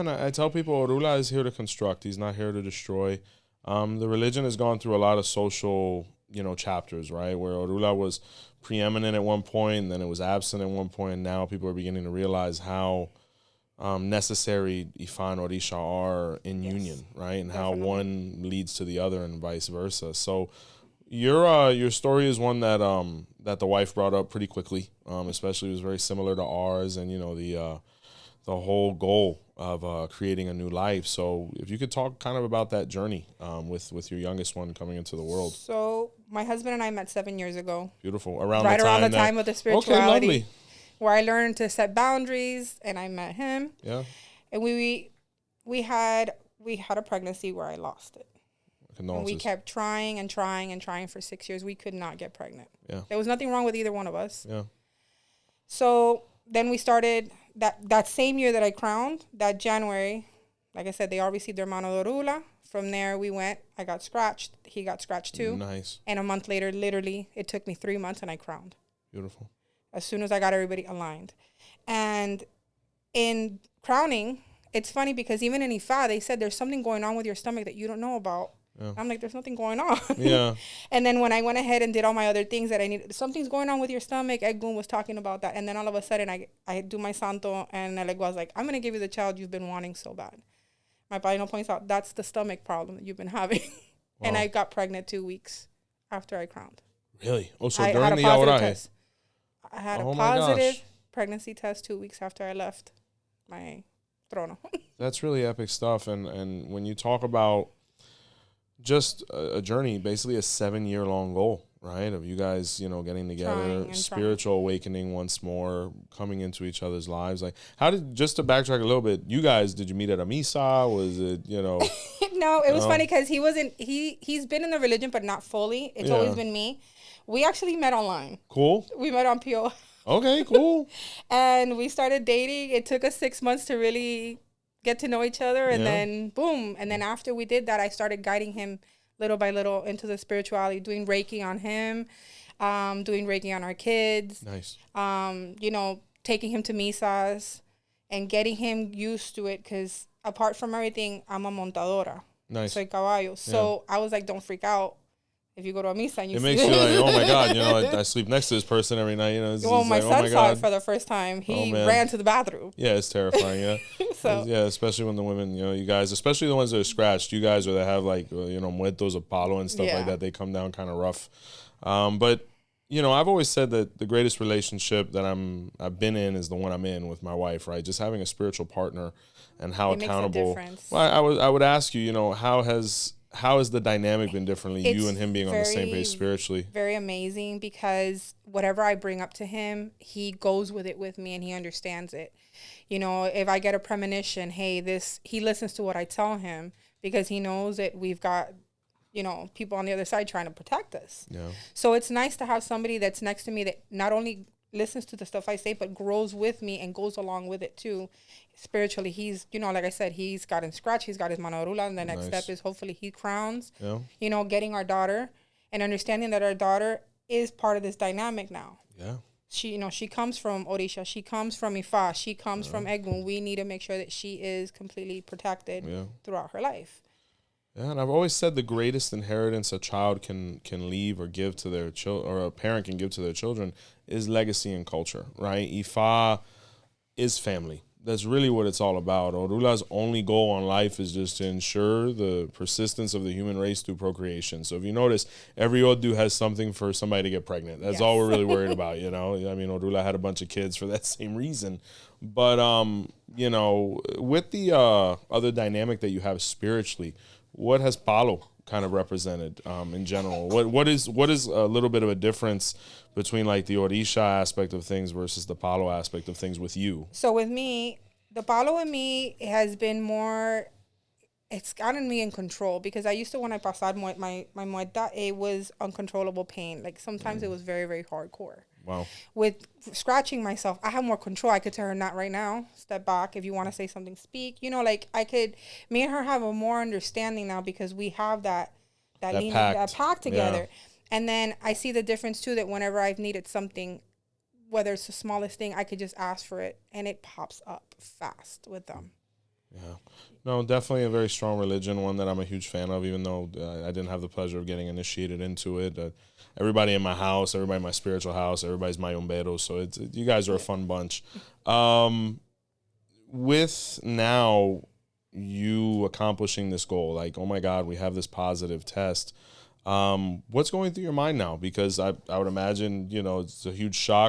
And I tell people 𝗪𝗲𝗍 is here to construct. He's not here to destroy. The religion has gone through a lot of social, chapters, right? Where 𝗪𝗲𝗍 was preeminent at one point, and then it was absent at one point, and now people are beginning to realize how necessary Ifa and 𝗪𝗲𝗍 are in union, right? And how one leads to the other and vice versa. So your story is one that that the wife brought up pretty quickly, especially it was very similar to ours, and the whole goal of creating a new life. So if you could talk kind of about that journey with your youngest one coming into the world. So my husband and I met 7 years ago. Beautiful. Around the time of the spirituality. Okay, lovely. Where I learned to set boundaries, and I met him. Yeah. And we had a pregnancy where I lost it. And we kept trying and trying and trying for 6 years. We could not get pregnant. Yeah. There was nothing wrong with either one of us. Yeah. So then we started that same year that I crowned, that January. Like I said, they all received their mano de 𝗪𝗲𝗍. From there, we went. I got scratched. He got scratched too. Nice. And a month later, literally, it took me 3 months, and I crowned. Beautiful. As soon as I got everybody aligned. And in crowning, it's funny because even in Ifa, they said there's something going on with your stomach that you don't know about. Yeah. I'm like, there's nothing going on. Yeah. And then when I went ahead and did all my other things that I needed, something's going on with your stomach. 𝗃𝗲𝗍𝗶 was talking about that. And then all of a sudden, I do my santo, and 𝗃𝗲𝗍𝗶 was like, I'm going to give you the child you've been wanting so bad. My padrino points out, that's the stomach problem that you've been having. Wow. And I got pregnant 2 weeks after I crowned. Really? Oh, so during the 𝗪𝗲𝗍. I had a positive pregnancy test 2 weeks after I left my trono. That's really epic stuff. And when you talk about just a journey, basically a 7-year-long goal, right? Of you guys, getting together, spiritual awakening once more, coming into each other's lives. Like, just to backtrack a little bit, did you meet at a misa? Was it, No, it was funny because he's been in the religion, but not fully. It's always been me. We actually met online. Cool. We met on PO. Okay, cool. And we started dating. It took us 6 months to really get to know each other, and then boom. And then after we did that, I started guiding him little by little into the spirituality, doing Reiki on him, doing Reiki on our kids. Nice. Taking him to misas and getting him used to it, because apart from everything, I'm a montadora. Nice. Soy caballo. So I was like, don't freak out if you go to a misa and you it see makes you like, oh my God, I sleep next to this person every night. My son saw it for the first time. He ran to the bathroom. Yeah, it's terrifying. Yeah. Yeah, especially when the women, you guys, especially the ones that are scratched, you guys, or that have like, muertos of palo and stuff like that, they come down kind of rough. But I've always said that the greatest relationship that I've been in is the one I'm in with my wife, right? Just having a spiritual partner and how accountable. Makes a difference. Well, I would ask you, how has the dynamic been differently, you and him being on the same page spiritually? Very amazing, because whatever I bring up to him, he goes with it with me, and he understands it. If I get a premonition, he listens to what I tell him, because he knows that we've got, people on the other side trying to protect us. Yeah. So it's nice to have somebody that's next to me that not only listens to the stuff I say, but grows with me and goes along with it too. Spiritually, he's, like I said, he's gotten scratched, he's got his mano de 𝗪𝗲𝗍𝗶, and the next step is hopefully he crowns. Yeah. Getting our daughter and understanding that our daughter is part of this dynamic now. Yeah. She comes from 𝗪𝗲𝗍𝗶, she comes from Ifa, she comes from 𝗃𝗲𝗍𝗶. We need to make sure that she is completely protected throughout her life. Yeah, and I've always said the greatest inheritance a child can leave or give to their children, or a parent can give to their children, is legacy and culture, right? Ifa is family. That's really what it's all about. 𝗪𝗲𝗍𝗶's only goal on life is just to ensure the persistence of the human race through procreation. So if you notice, every Odu has something for somebody to get pregnant. That's all we're really worried about, I mean, 𝗪𝗲𝗍𝗶 had a bunch of kids for that same reason. But, with the other dynamic that you have spiritually, what has palo kind of represented in general? What is a little bit of a difference between like the 𝗪𝗍𝗍 aspect of things versus the palo aspect of things with you? So with me, the palo in me has been more, it's gotten me in control, because I used to, when I pasar my muerta, it was uncontrollable pain. Like sometimes it was very, very hardcore. Wow. With scratching myself, I have more control. I could tell her, not right now, step back. If you want to say something, speak. Me and her have a more understanding now, because we have that pact together. Yeah. And then I see the difference too, that whenever I've needed something, whether it's the smallest thing, I could just ask for it, and it pops up fast with them. Yeah. No, definitely a very strong religion, one that I'm a huge fan of, even though I didn't have the pleasure of getting initiated into it. Everybody in my house, everybody in my spiritual house, everybody's my 𝗿𝗏𝗍𝗄, so you guys are a fun bunch. With now you accomplishing this goal, like, oh my God, we have this positive test. What's going through your mind now? Because I would imagine, it's a huge shock.